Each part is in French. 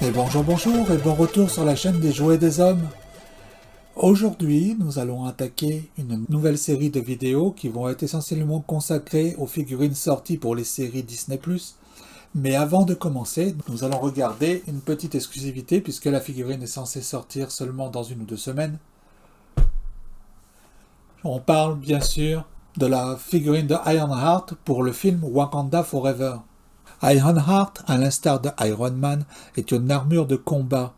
Et bonjour et bon retour sur la chaîne des jouets des hommes. Aujourd'hui, nous allons attaquer une nouvelle série de vidéos qui vont être essentiellement consacrées aux figurines sorties pour les séries Disney+. Mais avant de commencer, nous allons regarder une petite exclusivité puisque la figurine est censée sortir seulement dans 1 ou 2 semaines. On parle bien sûr de la figurine de Ironheart pour le film Wakanda Forever. Ironheart, à l'instar de Iron Man, est une armure de combat.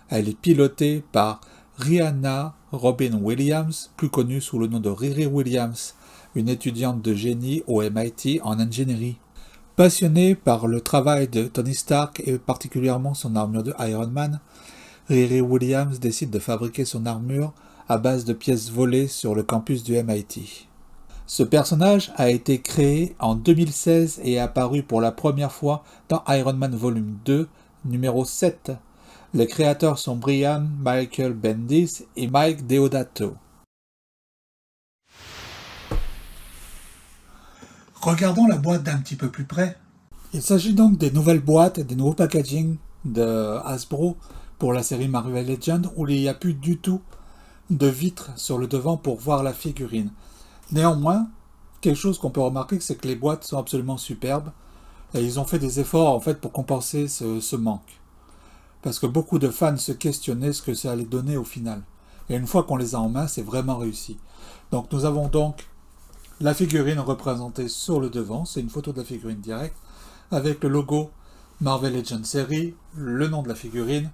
Elle est pilotée par Rihanna Robin Williams, plus connue sous le nom de Riri Williams, une étudiante de génie au MIT en ingénierie. Passionnée par le travail de Tony Stark et particulièrement son armure de Iron Man, Riri Williams décide de fabriquer son armure à base de pièces volées sur le campus du MIT. Ce personnage a été créé en 2016 et est apparu pour la première fois dans Iron Man Volume 2, numéro 7. Les créateurs sont Brian Michael Bendis et Mike Deodato. Regardons la boîte d'un petit peu plus près. Il s'agit donc des nouvelles boîtes et des nouveaux packaging de Hasbro pour la série Marvel Legends où il n'y a plus du tout de vitres sur le devant pour voir la figurine. Néanmoins, quelque chose qu'on peut remarquer, c'est que les boîtes sont absolument superbes et ils ont fait des efforts en fait pour compenser ce manque. Parce que beaucoup de fans se questionnaient ce que ça allait donner au final. Et une fois qu'on les a en main, c'est vraiment réussi. Donc nous avons donc la figurine représentée sur le devant, c'est une photo de la figurine directe, avec le logo Marvel Legends Series, le nom de la figurine,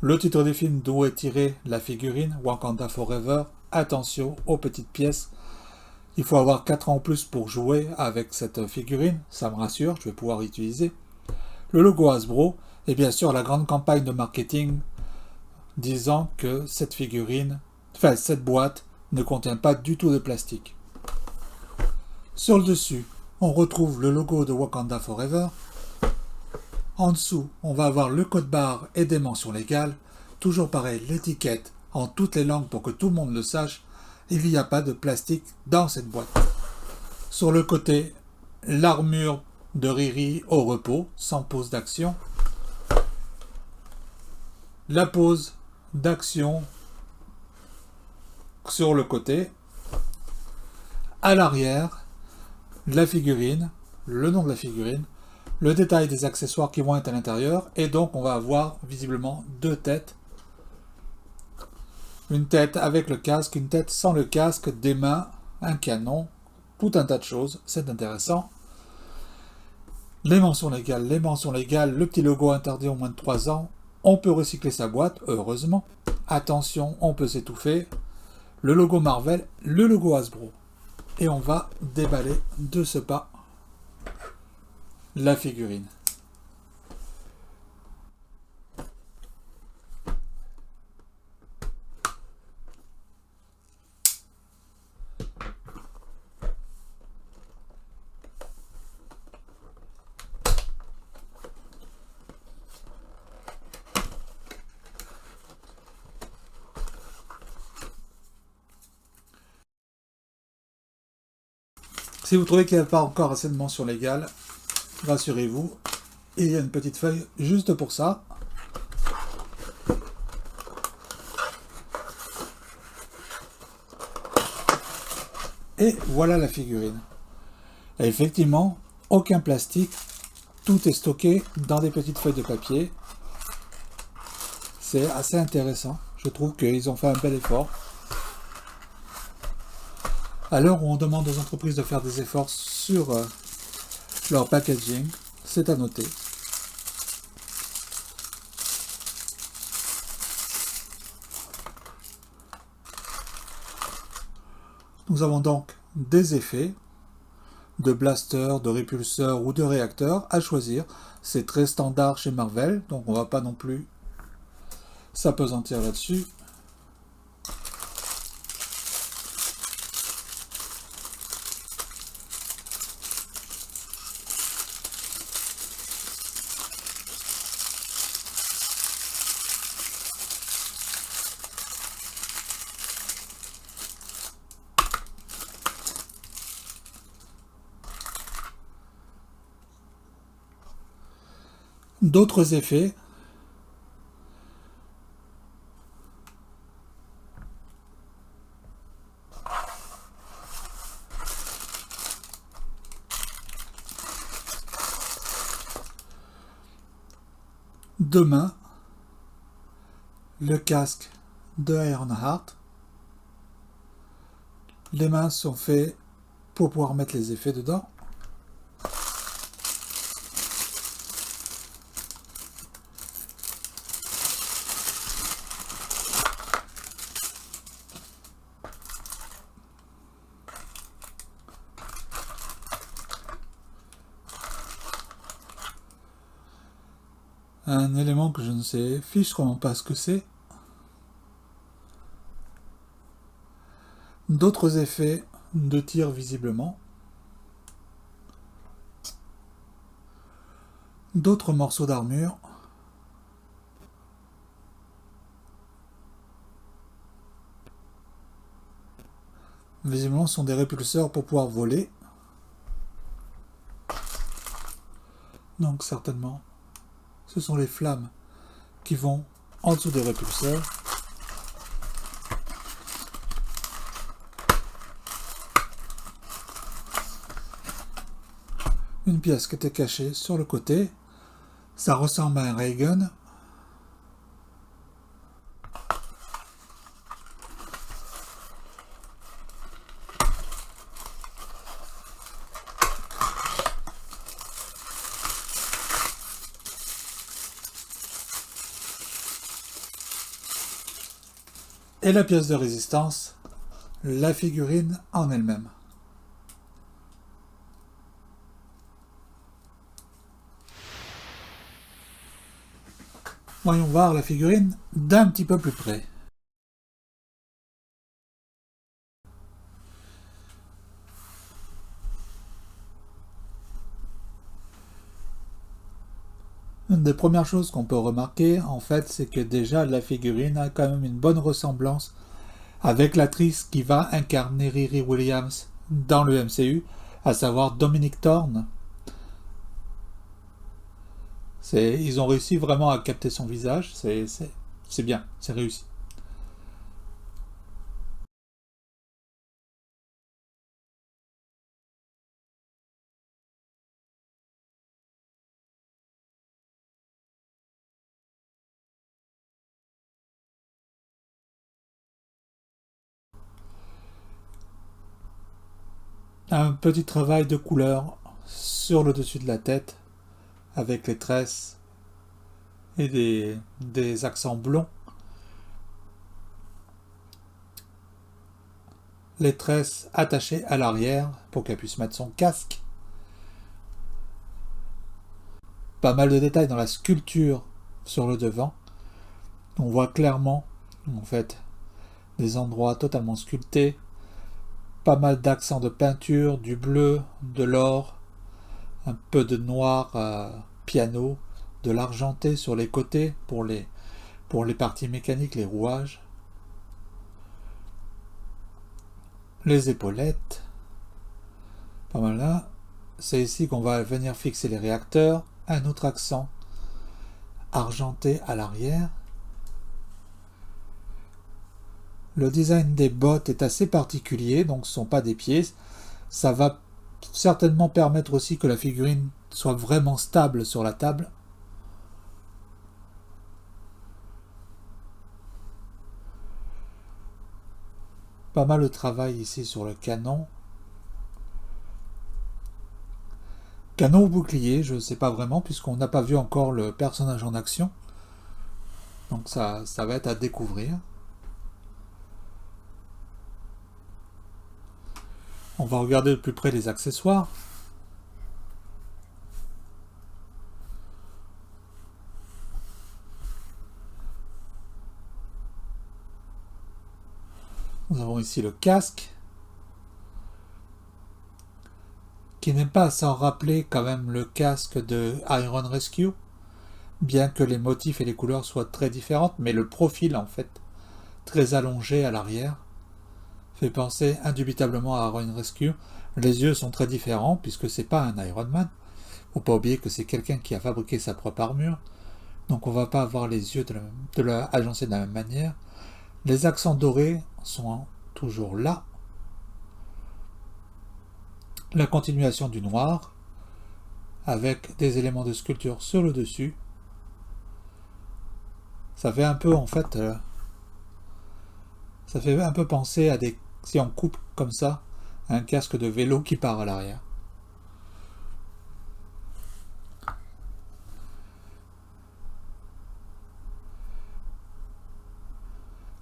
le titre du film d'où est tirée la figurine, Wakanda Forever, attention aux petites pièces. Il faut avoir 4 ans ou plus pour jouer avec cette figurine, ça me rassure, je vais pouvoir l'utiliser. Le logo Hasbro, et bien sûr la grande campagne de marketing disant que cette boîte ne contient pas du tout de plastique. Sur le dessus, on retrouve le logo de Wakanda Forever. En dessous, on va avoir le code barre et des mentions légales. Toujours pareil, l'étiquette en toutes les langues pour que tout le monde le sache. Il n'y a pas de plastique dans cette boîte. Sur le côté, l'armure de Riri au repos, sans pause d'action. La pause d'action sur le côté. À l'arrière, la figurine, le nom de la figurine, le détail des accessoires qui vont être à l'intérieur, et donc on va avoir visiblement 2 têtes. Une tête avec le casque, une tête sans le casque, des mains, un canon, tout un tas de choses, c'est intéressant. Les mentions légales, le petit logo interdit au moins de 3 ans. On peut recycler sa boîte, heureusement. Attention, on peut s'étouffer. Le logo Marvel, le logo Hasbro. Et on va déballer de ce pas la figurine. Si vous trouvez qu'il n'y a pas encore assez de mentions légales, rassurez-vous, il y a une petite feuille juste pour ça. Et voilà la figurine. Et effectivement, aucun plastique, tout est stocké dans des petites feuilles de papier. C'est assez intéressant, je trouve qu'ils ont fait un bel effort. À l'heure où on demande aux entreprises de faire des efforts sur leur packaging, c'est à noter. Nous avons donc des effets de blaster, de répulseur ou de réacteur à choisir. C'est très standard chez Marvel, donc on ne va pas non plus s'apesantir là-dessus. D'autres effets deux mains, le casque de Ironheart. Les mains sont faites pour pouvoir mettre les effets dedans. Un élément que je ne sais fichement pas ce que c'est. D'autres effets de tir visiblement. D'autres morceaux d'armure. Visiblement, ce sont des répulseurs pour pouvoir voler. Donc certainement, ce sont les flammes qui vont en dessous des répulseurs. Une pièce qui était cachée sur le côté. Ça ressemble à un ray gun. Et la pièce de résistance, la figurine en elle-même. Voyons voir la figurine d'un petit peu plus près. Une des premières choses qu'on peut remarquer, en fait, c'est que déjà la figurine a quand même une bonne ressemblance avec l'actrice qui va incarner Riri Williams dans le MCU, à savoir Dominic Thorne. Ils ont réussi vraiment à capter son visage, c'est bien, c'est réussi. Un petit travail de couleur sur le dessus de la tête, avec les tresses et des accents blonds. Les tresses attachées à l'arrière pour qu'elle puisse mettre son casque. Pas mal de détails dans la sculpture sur le devant. On voit clairement, en fait, des endroits totalement sculptés. Pas mal d'accents de peinture, du bleu, de l'or, un peu de noir piano, de l'argenté sur les côtés pour les parties mécaniques, les rouages. Les épaulettes. Pas mal là. C'est ici qu'on va venir fixer les réacteurs. Un autre accent argenté à l'arrière. Le design des bottes est assez particulier, donc ce ne sont pas des pieds. Ça va certainement permettre aussi que la figurine soit vraiment stable sur la table. Pas mal de travail ici sur le canon. Canon ou bouclier, je ne sais pas vraiment, puisqu'on n'a pas vu encore le personnage en action. Donc ça va être à découvrir. On va regarder de plus près les accessoires. Nous avons ici le casque, qui n'est pas sans rappeler quand même le casque de Iron Rescue, bien que les motifs et les couleurs soient très différentes, mais le profil en fait, très allongé à l'arrière, fait penser indubitablement à Iron Rescue. Les yeux sont très différents, puisque c'est pas un Iron Man. Faut pas oublier que c'est quelqu'un qui a fabriqué sa propre armure, donc on va pas avoir les yeux agencés de la même manière. Les accents dorés sont toujours là. La continuation du noir, avec des éléments de sculpture sur le dessus. Ça fait un peu en fait, ça fait un peu penser à des, si on coupe comme ça, un casque de vélo qui part à l'arrière.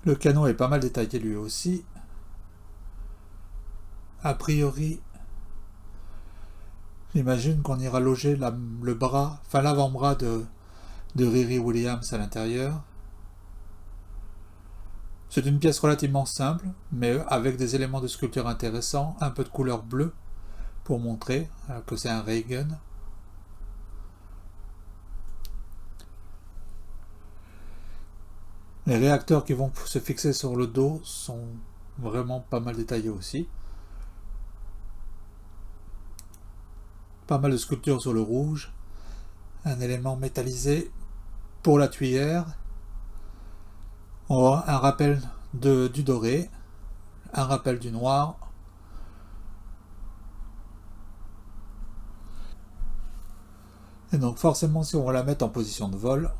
Le canon est pas mal détaillé lui aussi. A priori, j'imagine qu'on ira loger le bras, enfin l'avant-bras de Riri Williams à l'intérieur. C'est une pièce relativement simple, mais avec des éléments de sculpture intéressants, un peu de couleur bleue pour montrer que c'est un ray gun. Les réacteurs qui vont se fixer sur le dos sont vraiment pas mal détaillés aussi. Pas mal de sculptures sur le rouge. Un élément métallisé pour la tuyère. Un rappel du doré. Un rappel du noir. Et donc forcément, si on va la mettre en position de vol,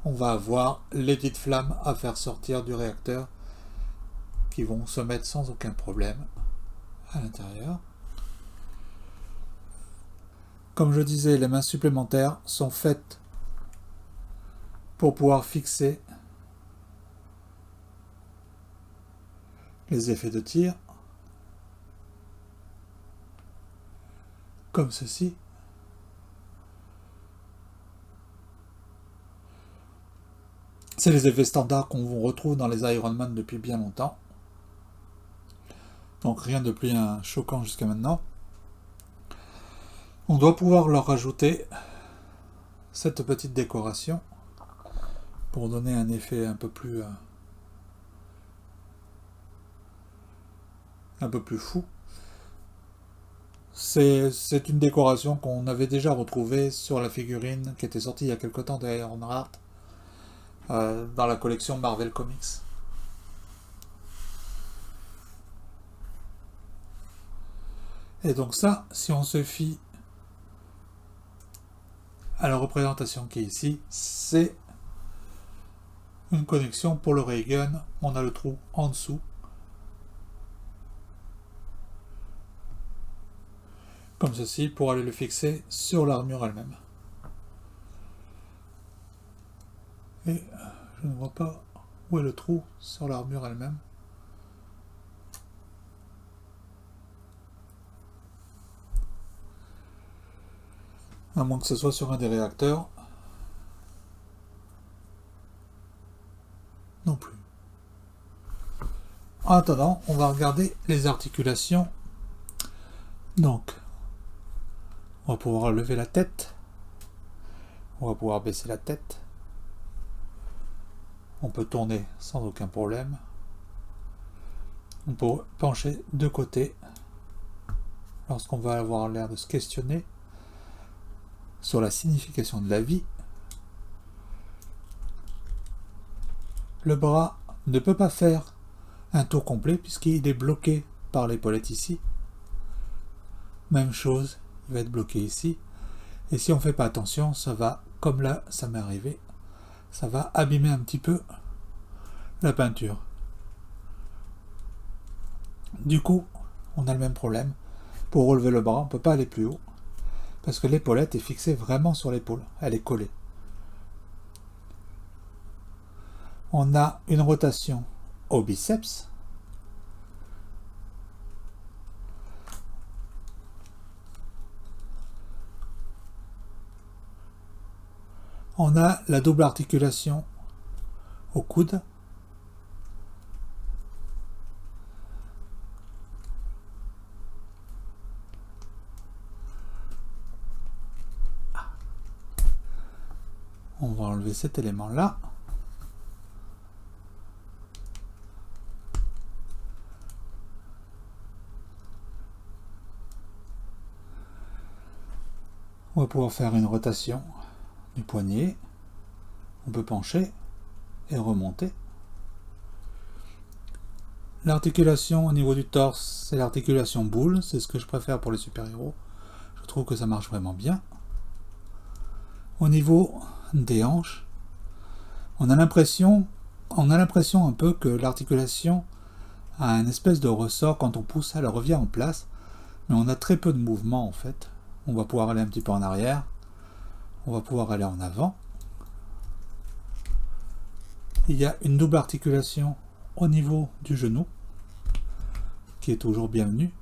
on va avoir les petites flammes à faire sortir du réacteur qui vont se mettre sans aucun problème à l'intérieur. Comme je disais, les mains supplémentaires sont faites pour pouvoir fixer les effets de tir, comme ceci. C'est les effets standards qu'on retrouve dans les Iron Man depuis bien longtemps. Donc rien de plus choquant jusqu'à maintenant. On doit pouvoir leur rajouter cette petite décoration pour donner un effet un peu plus fou. C'est une décoration qu'on avait déjà retrouvée sur la figurine qui était sortie il y a quelque temps de Ironheart dans la collection Marvel Comics. Et donc ça, si on se fie à la représentation qui est ici, c'est une connexion pour le ray gun. On a le trou en dessous. Comme ceci, pour aller le fixer sur l'armure elle-même. Et je ne vois pas où est le trou sur l'armure elle-même. À moins que ce soit sur un des réacteurs. Non plus. En attendant, on va regarder les articulations. Donc, on va pouvoir lever la tête. On va pouvoir baisser la tête. On peut tourner sans aucun problème. On peut pencher de côté lorsqu'on va avoir l'air de se questionner sur la signification de la vie. Le bras ne peut pas faire un tour complet puisqu'il est bloqué par l'épaulette ici. Même chose, il va être bloqué ici. Et si on ne fait pas attention, ça va, comme là, ça m'est arrivé, ça va abîmer un petit peu la peinture. Du coup, on a le même problème. Pour relever le bras, on ne peut pas aller plus haut parce que l'épaulette est fixée vraiment sur l'épaule. Elle est collée. On a une rotation au biceps. On a la double articulation au coude. On va enlever cet élément-là. On va pouvoir faire une rotation du poignet. On peut pencher et remonter. L'articulation au niveau du torse, c'est l'articulation boule. C'est ce que je préfère pour les super-héros. Je trouve que ça marche vraiment bien. Au niveau des hanches, On a l'impression un peu que l'articulation a un espèce de ressort. Quand on pousse, elle revient en place, mais on a très peu de mouvement en fait. On va pouvoir aller un petit peu en arrière, on va pouvoir aller en avant. Il y a une double articulation au niveau du genou qui est toujours bienvenue.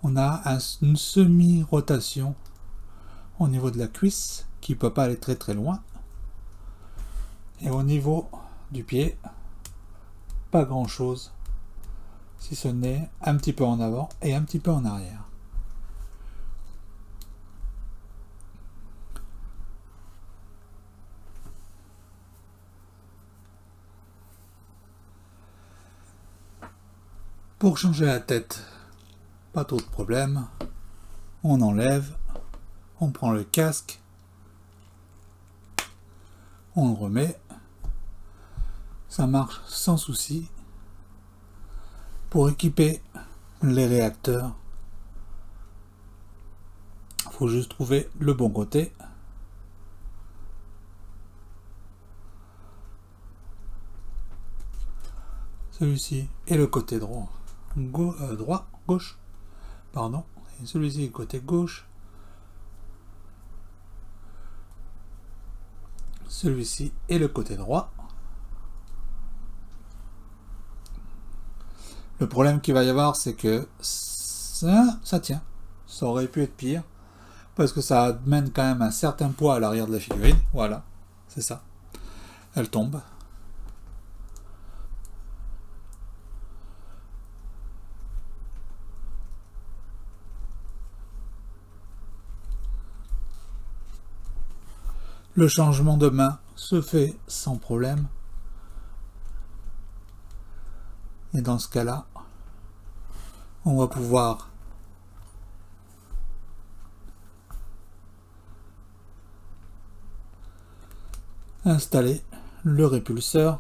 On a une semi-rotation au niveau de la cuisse qui ne peut pas aller très très loin. Et au niveau du pied, pas grand chose, si ce n'est un petit peu en avant et un petit peu en arrière. Pour changer la tête, pas trop de problème. On enlève, on prend le casque, on le remet. Ça marche sans souci. Pour équiper les réacteurs, il faut juste trouver le bon côté. Celui-ci est le côté droit. Gauche, pardon, et celui-ci est le côté gauche, celui-ci est le côté droit. Le problème qu'il va y avoir, c'est que ça tient, ça aurait pu être pire, parce que ça amène quand même un certain poids à l'arrière de la figurine, voilà, c'est ça, elle tombe. Le changement de main se fait sans problème. Et dans ce cas-là, on va pouvoir installer le répulseur.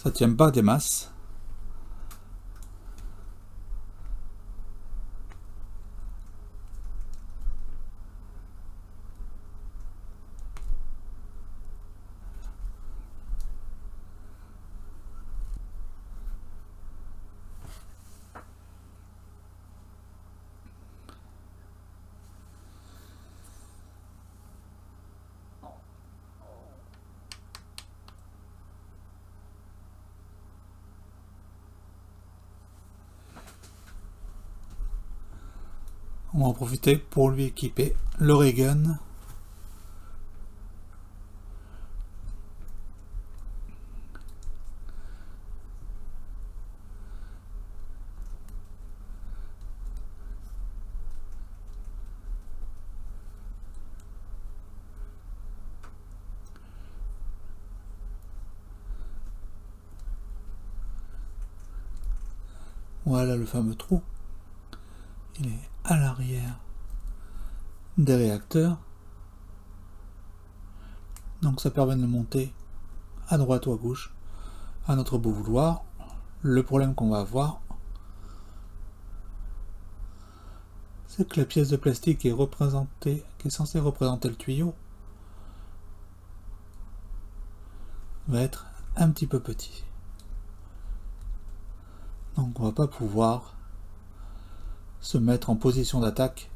Ça tient pas des masses. On va en profiter pour lui équiper le ray gun. Voilà le fameux trou. Il est à l'arrière des réacteurs. Donc ça permet de le monter à droite ou à gauche à notre beau vouloir. Le problème qu'on va avoir, c'est que la pièce de plastique qui est censée représenter le tuyau va être un petit peu petit. Donc on va pas pouvoir se mettre en position d'attaque .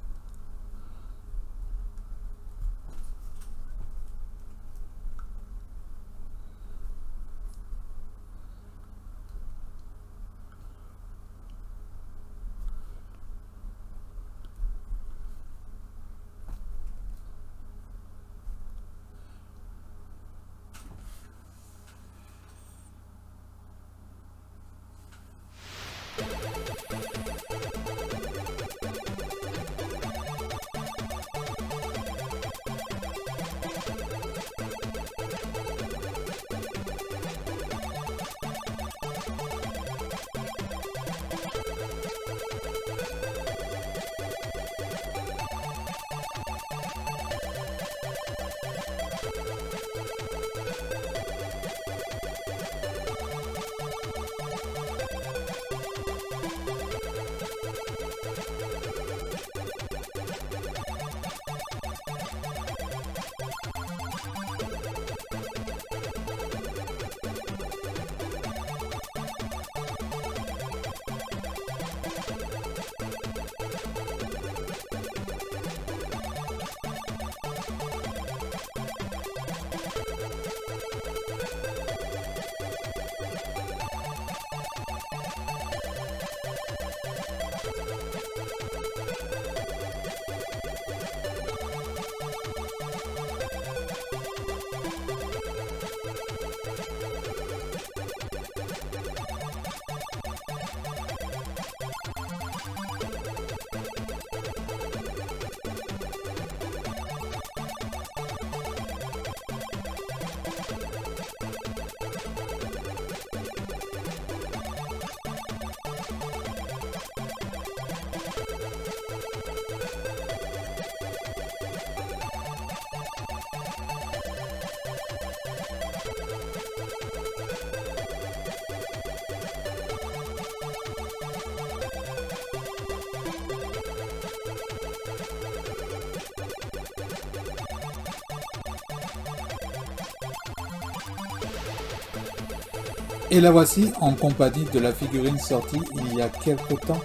Et la voici en compagnie de la figurine sortie il y a quelques temps,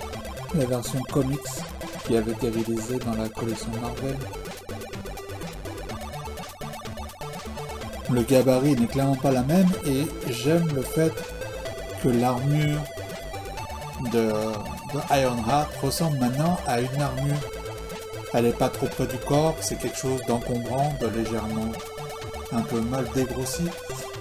la version comics qui avait été réalisée dans la collection Marvel. Le gabarit n'est clairement pas la même et j'aime le fait que l'armure de Ironheart ressemble maintenant à une armure. Elle n'est pas trop près du corps, c'est quelque chose d'encombrant, de légèrement un peu mal dégrossi.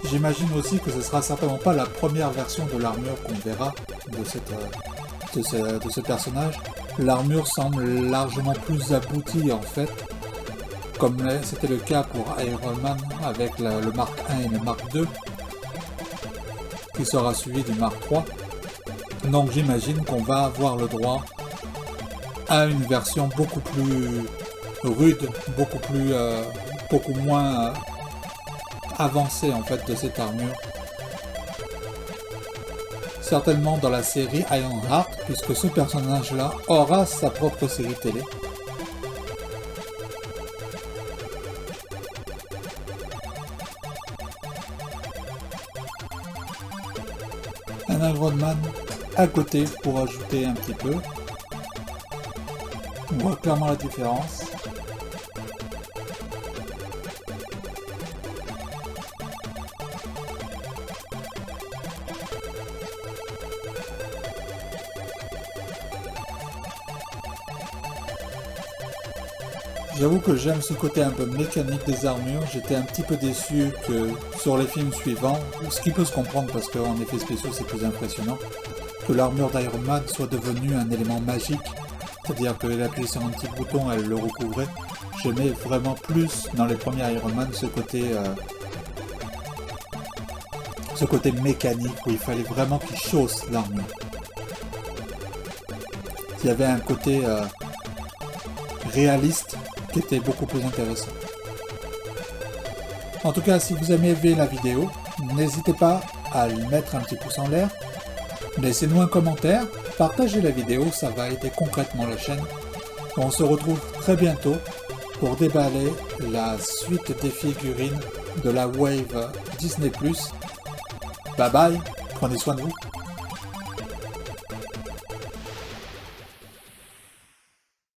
J'imagine aussi que ce sera certainement pas la première version de l'armure qu'on verra de ce personnage. L'armure semble largement plus aboutie en fait, comme c'était le cas pour Iron Man avec le Mark 1 et le Mark 2, qui sera suivi du Mark 3. Donc j'imagine qu'on va avoir le droit à une version beaucoup plus rude, beaucoup moins avancée en fait de cette armure. Certainement dans la série Ironheart, puisque ce personnage-là aura sa propre série télé. Un Iron Man à côté pour ajouter un petit peu. On voit clairement la différence. J'avoue que j'aime ce côté un peu mécanique des armures, j'étais un petit peu déçu que sur les films suivants, ce qui peut se comprendre parce qu'en effets spéciaux c'est plus impressionnant, que l'armure d'Iron Man soit devenue un élément magique, c'est-à-dire qu'elle appuyait sur un petit bouton, elle le recouvrait. J'aimais vraiment plus dans les premiers Iron Man ce côté mécanique où il fallait vraiment qu'il chausse l'armure. Il y avait un côté réaliste qui était beaucoup plus intéressant. En tout cas, si vous avez aimé la vidéo, n'hésitez pas à lui mettre un petit pouce en l'air, laissez-nous un commentaire, partagez la vidéo, ça va aider concrètement la chaîne. On se retrouve très bientôt pour déballer la suite des figurines de la Wave Disney+. Bye bye, prenez soin de vous.